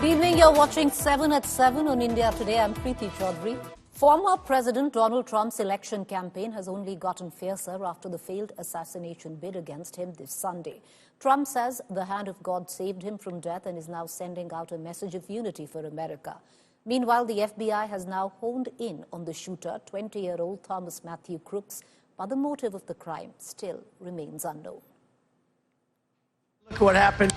Good evening, you're watching 7 at 7 on India Today. I'm Preeti Chaudhary. Former President Donald Trump's election campaign has only gotten fiercer after the failed assassination bid against him this Sunday. Trump says the hand of God saved him from death and is now sending out a message of unity for America. Meanwhile, the FBI has now honed in on the shooter, 20-year-old Thomas Matthew Crooks, but the motive of the crime still remains unknown. Look what happened.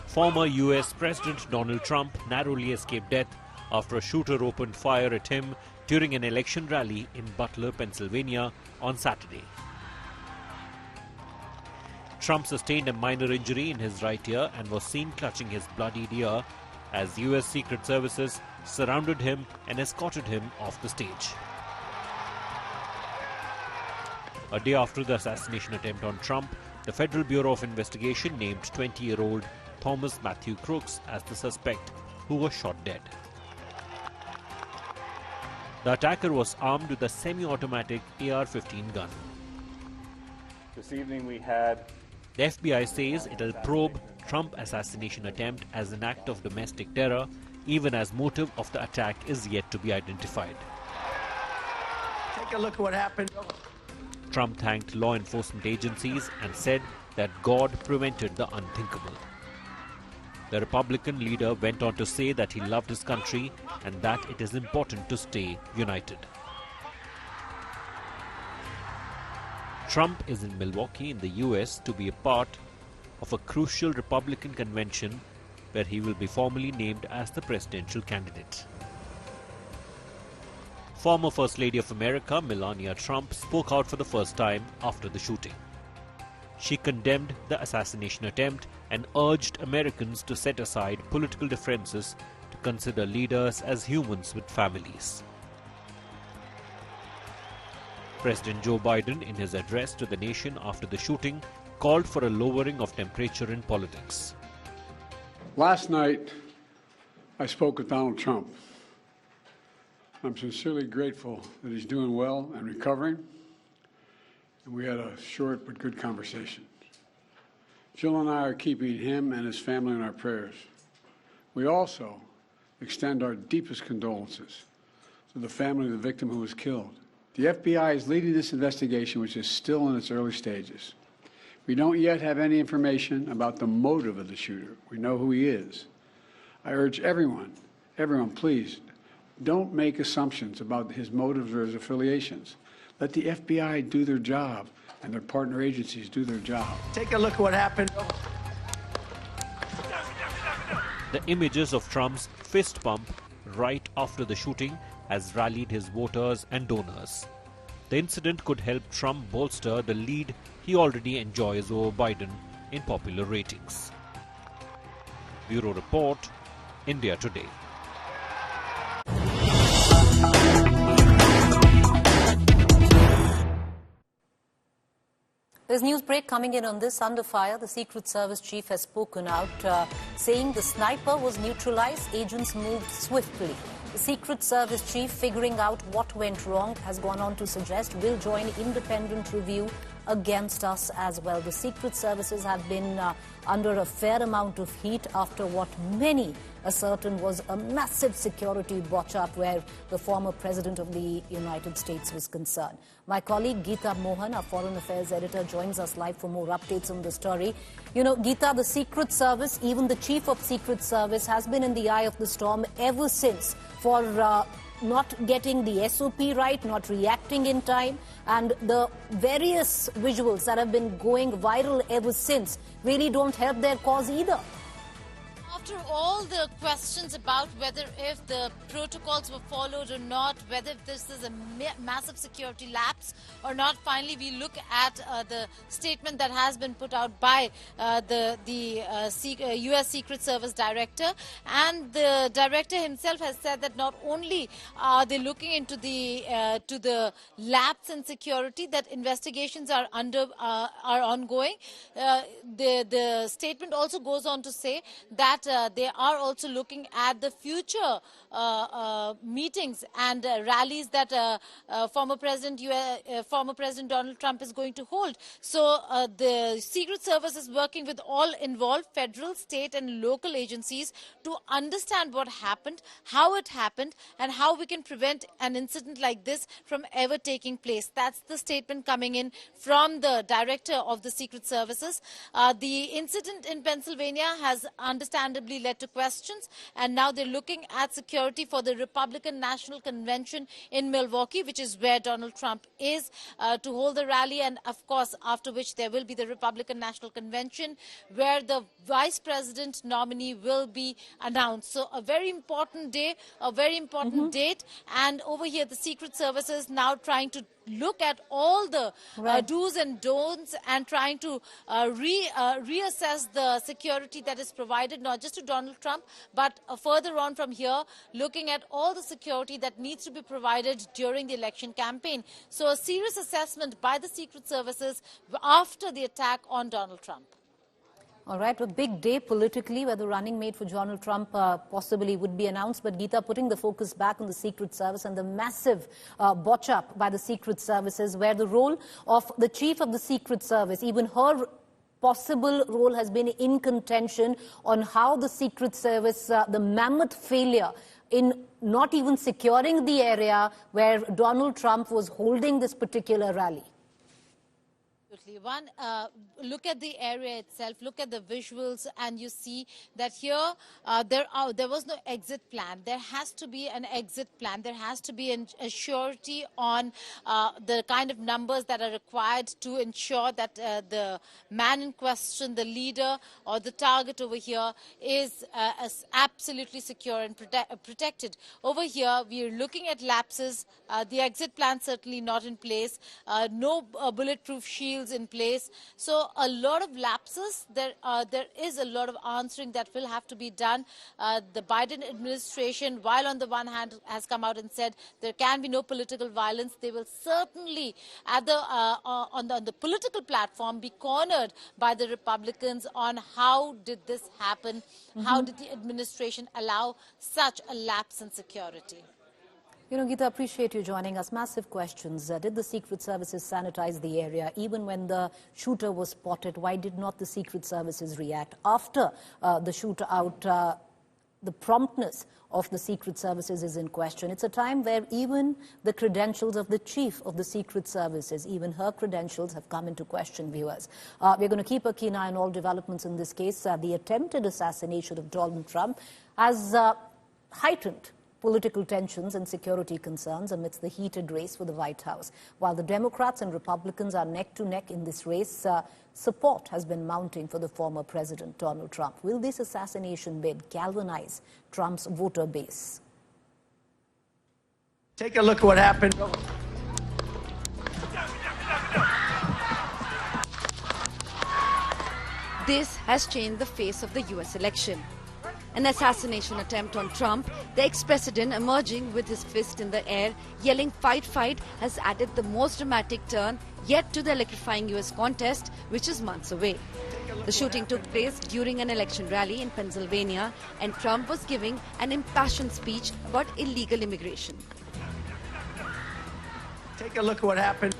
Former U.S. President Donald Trump narrowly escaped death after a shooter opened fire at him during an election rally in Butler, Pennsylvania on Saturday. Trump sustained a minor injury in his right ear and was seen clutching his bloodied ear as U.S. Secret Services surrounded him and escorted him off the stage. A day after the assassination attempt on Trump, the Federal Bureau of Investigation named 20-year-old Thomas Matthew Crooks as the suspect who was shot dead. The attacker was armed with a semi-automatic AR-15 gun. This evening we had... The FBI says it will probe Trump assassination attempt as an act of domestic terror, even as motive of the attack is yet to be identified. Take a look at what happened. Trump thanked law enforcement agencies and said that God prevented the unthinkable. The Republican leader went on to say that he loved his country and that it is important to stay united. Trump is in Milwaukee in the US to be a part of a crucial Republican convention where he will be formally named as the presidential candidate. Former First Lady of America, Melania Trump, spoke out for the first time after the shooting. She condemned the assassination attempt and urged Americans to set aside political differences to consider leaders as humans with families. President Joe Biden, in his address to the nation after the shooting, called for a lowering of temperature in politics. Last night, I spoke with Donald Trump. I'm sincerely grateful that he's doing well and recovering, and we had a short but good conversation. Jill and I are keeping him and his family in our prayers. We also extend our deepest condolences to the family of the victim who was killed. The FBI is leading this investigation, which is still in its early stages. We don't yet have any information about the motive of the shooter. We know who he is. I urge everyone, please, don't make assumptions about his motives or his affiliations. Let the FBI do their job and their partner agencies do their job. Take a look at what happened. The images of Trump's fist bump right after the shooting has rallied his voters and donors. The incident could help Trump bolster the lead he already enjoys over Biden in popular ratings. Bureau Report, India Today. There's news break coming in on this. Under fire, the Secret Service chief has spoken out, saying the sniper was neutralized. Agents moved swiftly. The Secret Service chief, figuring out what went wrong, has gone on to suggest will join independent review against us as well. The Secret Services have been under a fair amount of heat after what many ascertain was a massive security botch-up where the former President of the United States was concerned. My colleague Geeta Mohan, our Foreign Affairs editor, joins us live for more updates on the story. You know, Geeta, the Secret Service, even the Chief of Secret Service, has been in the eye of the storm ever since for not getting the SOP right, not reacting in time, and the various visuals that have been going viral ever since really don't help their cause either. After all the questions about whether if the protocols were followed or not, whether this is a massive security lapse or not, finally we look at the statement that has been put out by the U.S. Secret Service director. And the director himself has said that not only are they looking into the lapse in security, that investigations are ongoing. The statement also goes on to say that they are also looking at the future meetings and rallies that former President Donald Trump is going to hold. So the Secret Service is working with all involved federal, state and local agencies to understand what happened, how it happened, and how we can prevent an incident like this from ever taking place. That's the statement coming in from the director of the Secret Services. The incident in Pennsylvania has understandably led to questions, and now they're looking at security for the Republican National Convention in Milwaukee, which is where Donald Trump is to hold the rally, and of course after which there will be the Republican National Convention where the vice president nominee will be announced. So a very important day, a very important date, and over here the Secret Service is now trying to look at all the do's and don'ts and trying to reassess the security that is provided not just to Donald Trump but further on from here, looking at all the security that needs to be provided during the election campaign. So a serious assessment by the Secret Services after the attack on Donald Trump. All right, a big day politically where the running mate for Donald Trump possibly would be announced. But Geeta, putting the focus back on the Secret Service and the massive botch up by the Secret Services, where the role of the chief of the Secret Service, even her possible role has been in contention on how the Secret Service, the mammoth failure in not even securing the area where Donald Trump was holding this particular rally. One, look at the area itself, look at the visuals, and you see that here there was no exit plan. There has to be an exit plan. There has to be a surety on the kind of numbers that are required to ensure that the man in question, the leader or the target over here is absolutely secure and protected. Over here, we are looking at lapses. The exit plan certainly not in place. No bulletproof shields in place. So a lot of lapses. There is a lot of answering that will have to be done. The Biden administration, while on the one hand has come out and said there can be no political violence, they will certainly at the on the political platform be cornered by the Republicans on how did this happen? How did the administration allow such a lapse in security? You know, Geeta, appreciate you joining us. Massive questions. Did the Secret Services sanitize the area? Even when the shooter was spotted, why did not the Secret Services react? After the shootout, the promptness of the Secret Services is in question. It's a time where even the credentials of the chief of the Secret Services, even her credentials have come into question, viewers. We're going to keep a keen eye on all developments in this case. The attempted assassination of Donald Trump has heightened political tensions and security concerns amidst the heated race for the White House. While the Democrats and Republicans are neck to neck in this race, support has been mounting for the former President Donald Trump. Will this assassination bid galvanize Trump's voter base? Take a look at what happened. This has changed the face of the US election. An assassination attempt on Trump, the ex-president emerging with his fist in the air, yelling "fight, fight," has added the most dramatic turn yet to the electrifying US contest, which is months away. The shooting took place during an election rally in Pennsylvania, and Trump was giving an impassioned speech about illegal immigration. Take a look at what happened.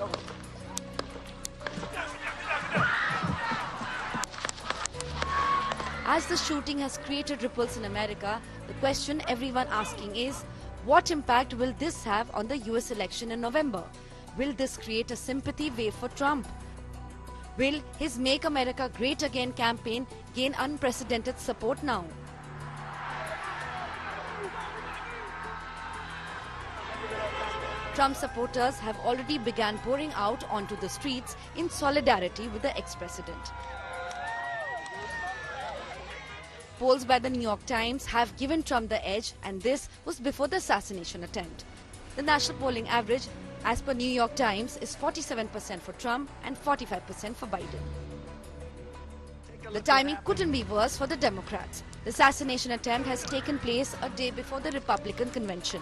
As the shooting has created ripples in America, the question everyone asking is, what impact will this have on the US election in November? Will this create a sympathy wave for Trump? Will his Make America Great Again campaign gain unprecedented support now? Trump supporters have already begun pouring out onto the streets in solidarity with the ex-president. Polls by the New York Times have given Trump the edge, and this was before the assassination attempt. The national polling average, as per New York Times, is 47% for Trump and 45% for Biden. The timing couldn't be worse for the Democrats. The assassination attempt has taken place a day before the Republican convention.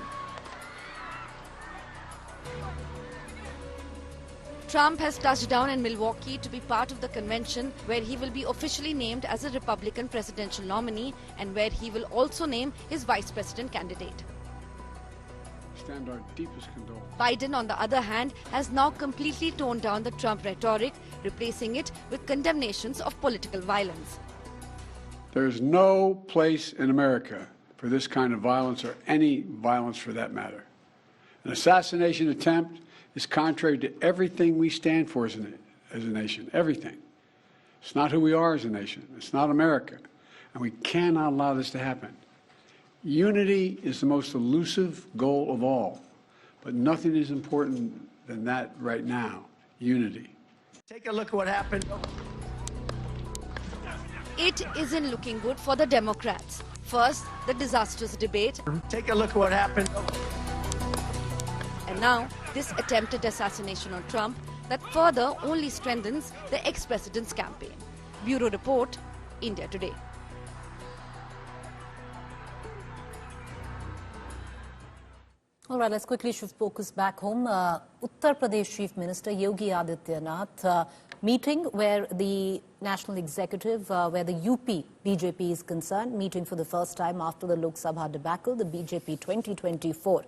Trump has touched down in Milwaukee to be part of the convention where he will be officially named as a Republican presidential nominee and where he will also name his vice president candidate. Extend our deepest condolences. Biden, on the other hand, has now completely toned down the Trump rhetoric, replacing it with condemnations of political violence. There is no place in America for this kind of violence or any violence for that matter. An assassination attempt is contrary to everything we stand for as a nation, everything. It's not who we are as a nation. It's not America. And we cannot allow this to happen. Unity is the most elusive goal of all, but nothing is important than that right now, unity. Take a look at what happened. It isn't looking good for the Democrats. First, the disastrous debate, Take a look at what happened. and now this attempted assassination on Trump that further only strengthens the ex-president's campaign. Bureau Report, India Today. All right, let's quickly shift focus back home. Uttar Pradesh Chief Minister Yogi Adityanath meeting where the national executive, where the UP BJP is concerned, meeting for the first time after the Lok Sabha debacle, the BJP 2024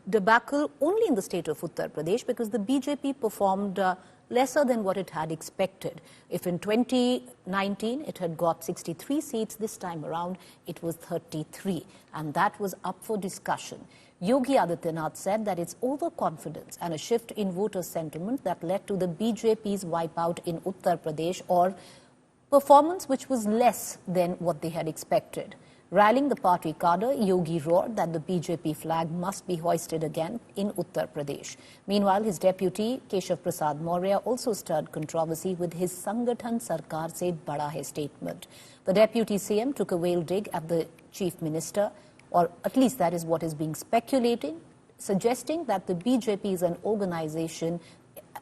debacle only in the state of Uttar Pradesh because the BJP performed lesser than what it had expected. If in 2019 it had got 63 seats, this time around it was 33, and that was up for discussion. Yogi Adityanath said that it's overconfidence and a shift in voter sentiment that led to the BJP's wipeout in Uttar Pradesh, or performance which was less than what they had expected. Rallying the party cadre, Yogi roared that the BJP flag must be hoisted again in Uttar Pradesh. Meanwhile, his deputy, Keshav Prasad Maurya, also stirred controversy with his Sangathan Sarkar Se Bada Hai statement. The deputy CM took a whale dig at the chief minister, or at least that is what is being speculated, suggesting that the BJP is an organization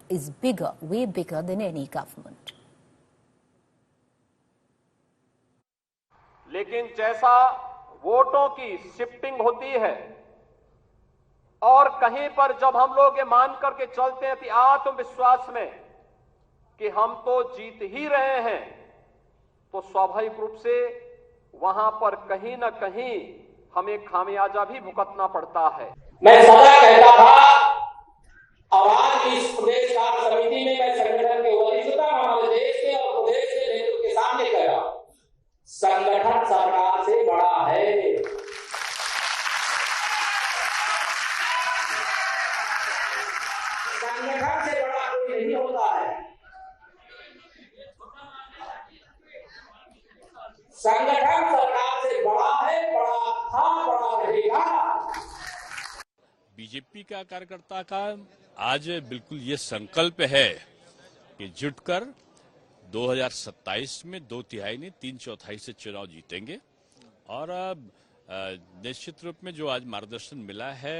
is bigger, way bigger than any government. लेकिन जैसा वोटों की shifting होती है और कहीं पर जब हम लोग ये मान करके चलते हैं कि आत्मविश्वास में कि हम तो जीत ही रहे हैं, तो स्वाभाविक रूप से वहां पर कहीं न कहीं हमें खामियाजा भी भुगतना पड़ता है। मैं सदा कहता था और आज इस प्रदेश कार्य समिति में मैं संगठन के वरिष्ठता हमारे देश के और प्रदेश के नेतृत्व के सामने कह रहा हूं, संगठन सरकार से बड़ा है। संगठन से बड़ा कोई नहीं होता है। संगठन सरकार से बड़ा है, बड़ा था, बड़ा रहेगा। बीजेपी का कार्यकर्ता का आज बिल्कुल ये संकल्प है कि जुटकर 2027 में 2/3 नहीं 3/4 से चुनाव जीतेंगे, और निश्चित रूप में जो आज मार्गदर्शन मिला है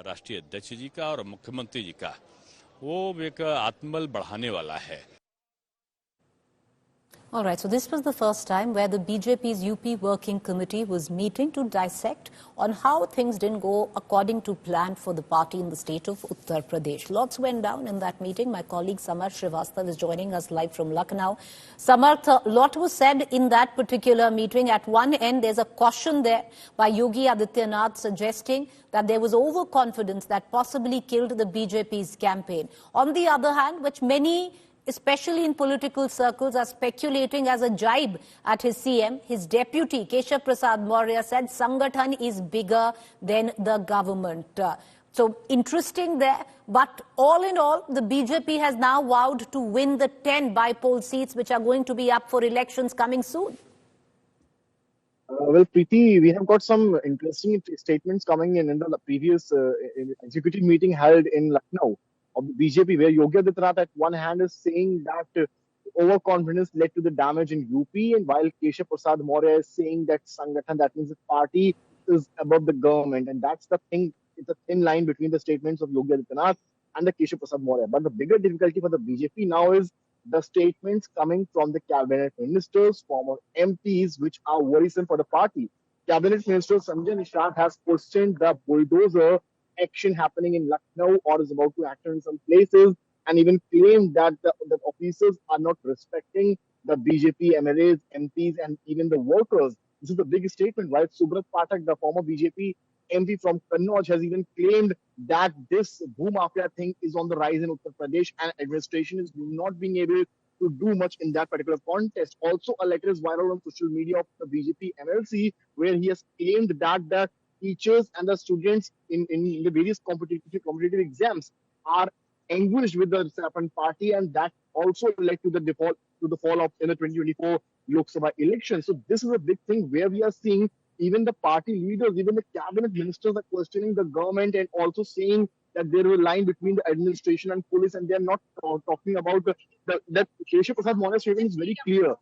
राष्ट्रीय अध्यक्ष जी का और मुख्यमंत्री जी का, वो एक आत्मबल बढ़ाने वाला है। All right, so this was the first time where the BJP's UP Working Committee was meeting to dissect on how things didn't go according to plan for the party in the state of Uttar Pradesh. Lots went down in that meeting. My colleague Samarth Srivastav is joining us live from Lucknow. Samarth, a lot was said in that particular meeting. At one end, there's a caution there by Yogi Adityanath suggesting that there was overconfidence that possibly killed the BJP's campaign. On the other hand, which many, especially in political circles, are speculating as a jibe at his CM, his deputy, Keshav Prasad Maurya, said Sangathan is bigger than the government. So interesting there. But all in all, the BJP has now vowed to win the 10 by-poll seats which are going to be up for elections coming soon. Well, Preeti, we have got some interesting statements coming in the previous executive meeting held in Lucknow of the BJP, where Yogi Adityanath at one hand is saying that overconfidence led to the damage in UP, and while Keshav Prasad Maurya is saying that Sangathan, that means the party, is above the government. And that's the thing, it's a thin line between the statements of Yogi Adityanath and the Keshav Prasad Maurya. But the bigger difficulty for the BJP now is the statements coming from the cabinet ministers, former MPs, which are worrisome for the party. Cabinet Minister Sanjay Nishant has questioned the bulldozer action happening in Lucknow, or is about to act in some places, and even claimed that the officers are not respecting the BJP MLAs, MPs, and even the workers. This is the big statement, right? Subrat Pathak, the former BJP MP from Kannauj, has even claimed that this Bhumafia thing is on the rise in Uttar Pradesh, and administration is not being able to do much in that particular context. Also, a letter is viral on social media of the BJP MLC, where he has claimed that the teachers and the students in the various competitive exams are anguished with the Sapan party, and that also led to the fall of in the 2024 Lok Sabha election. So this is a big thing where we are seeing even the party leaders, even the cabinet ministers are questioning the government and also saying that there is a line between the administration and police, and they are not talking about that. Keshav Prasad Maurya's statement is very clear.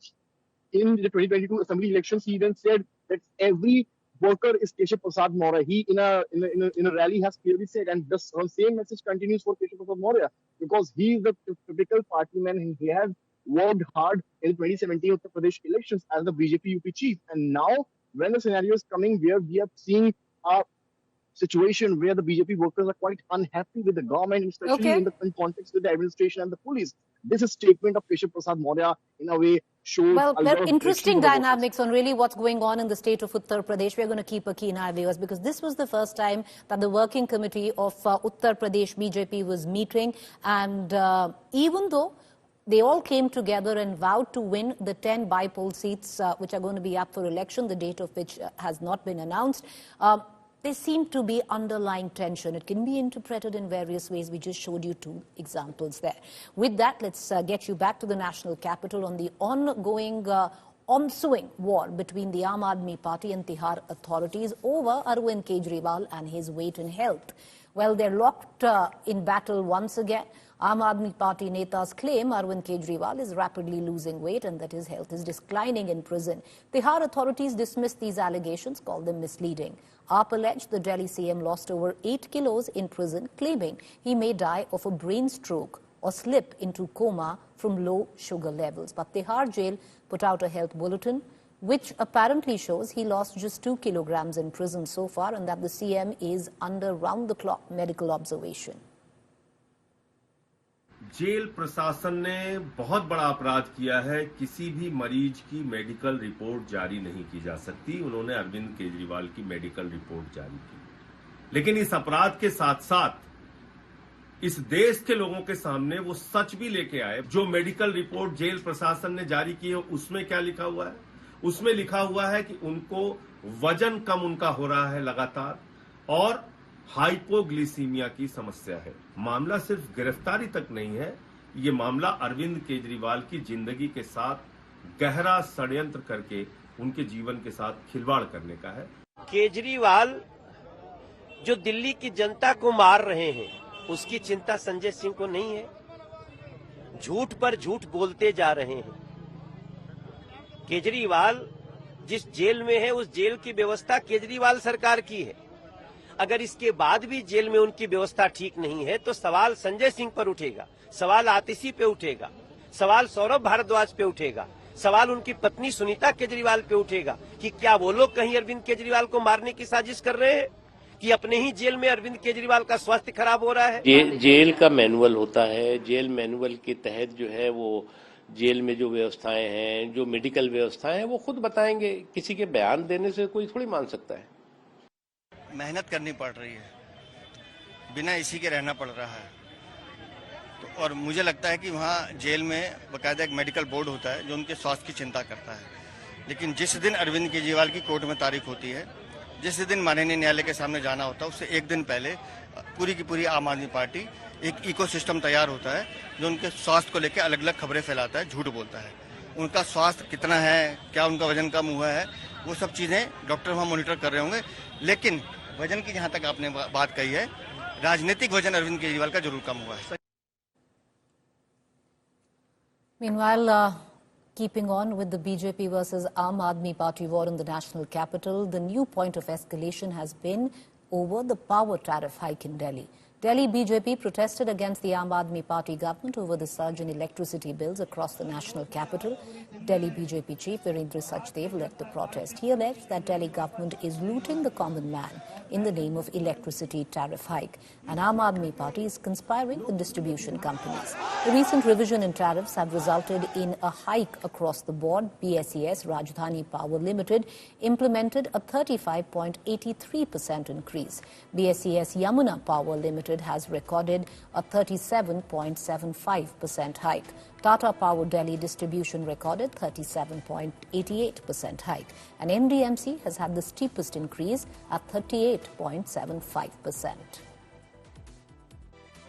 In the 2022 assembly elections, he even said that every worker is Keshav Prasad Maurya. He in a rally has clearly said, and the same message continues for Keshav Prasad Maurya, because he is the typical party man, and he has worked hard in the 2017 Uttar Pradesh elections as the BJP UP chief. And now, when the scenario is coming where we are seeing a situation where the BJP workers are quite unhappy with the government, especially in the context with the administration and the police, this is statement of Keshav Prasad Maurya in a way shows well, a there lot are of interesting dynamics on really what's going on in the state of Uttar Pradesh. We're going to keep a keen eye, viewers, because this was the first time that the working committee of Uttar Pradesh BJP was meeting, and even though they all came together and vowed to win the 10 by-poll seats which are going to be up for election, the date of which has not been announced. There seemed to be underlying tension. It can be interpreted in various ways. We just showed you two examples there. With that, let's get you back to the national capital on the ongoing ensuing war between the Aam Aadmi Party and Tihar authorities over Arvind Kejriwal and his weight in health. Well, they're locked in battle once again. Aam Aadmi Party netas claim Arvind Kejriwal is rapidly losing weight and that his health is declining in prison. Tihar authorities dismissed these allegations, called them misleading. AAP alleged the Delhi CM lost over 8 kilos in prison, claiming he may die of a brain stroke or slip into coma from low sugar levels. But Tihar jail put out a health bulletin which apparently shows he lost just 2 kilograms in prison so far and that the CM is under round-the-clock medical observation. Jail प्रशासन ने बहुत बड़ा अपराध किया है। किसी भी मरीज की मेडिकल रिपोर्ट जारी नहीं की जा सकती। उन्होंने अरविंद केजरीवाल की मेडिकल रिपोर्ट जारी की, लेकिन इस अपराध के साथ साथ इस देश के लोगों के सामने वो सच भी लेके आए। जो मेडिकल रिपोर्ट जेल प्रशासन ने जारी की है उसमें क्या लिखा हुआ है? उसमें लिखा हुआ है कि उनको वजन कम उनका हो रहा है लगातार और हाइपोग्लिसीमिया की समस्या है। मामला सिर्फ गिरफ्तारी तक नहीं है, ये मामला अरविंद केजरीवाल की जिंदगी के साथ गहरा षड्यंत्र करके उनके जीवन के साथ खिलवाड़ करने का है। केजरीवाल जो दिल्ली की जनता को मार रहे हैं, उसकी चिंता संजय सिंह को नहीं है। झूठ पर झूठ बोलते जा रहे हैं। केजरीवाल जिस जेल में है, उस जेल की व्यवस्था केजरीवाल सरकार की है। अगर इसके बाद भी जेल में उनकी व्यवस्था ठीक नहीं है तो सवाल संजय सिंह पर उठेगा, सवाल आतिशी पे उठेगा, सवाल सौरभ भारद्वाज पे उठेगा, सवाल उनकी पत्नी सुनीता केजरीवाल पे उठेगा कि क्या वो लोग कहीं अरविंद केजरीवाल को मारने की साजिश कर रहे हैं कि अपने ही जेल में अरविंद केजरीवाल का स्वास्थ्य खराब हो रहा है। जेल का मैनुअल होता है, जेल मैनुअल के तहत जो है वो जेल में जो व्यवस्थाएं हैं, जो मेडिकल व्यवस्थाएं हैं, वो खुद बताएंगे। किसी के बयान देने से कोई थोड़ी मान सकता है। मेहनत करनी पड़ रही है, बिना इसी के रहना पड़ रहा है तो, और मुझे लगता है कि वहाँ जेल में बाकायदा एक मेडिकल बोर्ड होता है जो उनके स्वास्थ्य की चिंता करता है। लेकिन जिस दिन अरविंद केजरीवाल की कोर्ट में तारीख होती है, जिस दिन माननीय न्यायालय के सामने जाना होता है, उससे एक दिन पहले पूरी की पूरी आम आदमी पार्टी एक इकोसिस्टम तैयार होता है जो उनके स्वास्थ्य को लेकर अलग अलग खबरें फैलाता है, झूठ बोलता है। उनका स्वास्थ्य कितना है, क्या उनका वजन कम हुआ है, वो सब चीजें डॉक्टर वहाँ मॉनिटर कर रहे होंगे। लेकिन वजन की जहां तक आपने बात कही है, राजनीतिक वजन अरविंद केजरीवाल का जरूर कम हुआ है। Meanwhile, keeping on with the BJP versus Aam Aadmi Party war in the national capital, the new point of escalation has been over the power tariff hike in Delhi. Delhi BJP protested against the Aam Aadmi Party government over the surge in electricity bills across the national capital. Delhi BJP chief Virendra Sachdev led the protest. He alleged that Delhi government is looting the common man in the name of electricity tariff hike, and Aam Aadmi Party is conspiring with distribution companies. The recent revision in tariffs have resulted in a hike across the board. BSES Rajdhani Power Limited implemented a 35.83% increase. BSES Yamuna Power Limited has recorded a 37.75% hike. Tata Power Delhi Distribution recorded 37.88% hike, and MDMC has had the steepest increase at 38.75%.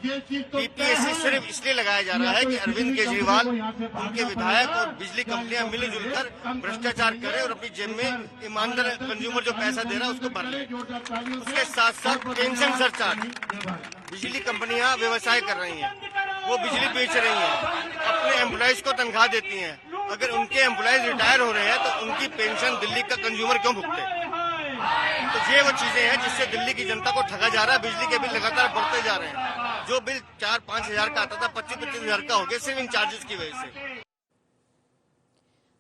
BPSC सिर्फ इसलिए लगाया जा रहा है कि अरविंद केजरीवाल, उनके विधायक और बिजली कंपनियां मिलजुल कर भ्रष्टाचार करें और अपनी जेब में ईमानदार कंज्यूमर जो पैसा दे रहा है उसको भर ले। उसके साथ साथ पेंशन सरचार्ज, बिजली कंपनियां व्यवसाय कर रही हैं, वो बिजली बेच रही हैं, अपने एम्प्लॉयज को तनख्वाह देती हैं। अगर उनके एम्प्लॉयज रिटायर हो रहे हैं तो उनकी पेंशन दिल्ली का कंज्यूमर क्यों भुगते? तो ये वो चीजें हैं जिससे दिल्ली की जनता को ठगा जा रहा है। बिजली के बिल लगातार बढ़ते जा रहे हैं। जो बिल 4-5 हजार का आता था 25-25 हजार का हो गया सिर्फ इन चार्जेस की वजह से।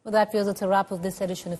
Well, that was a wrap of this edition of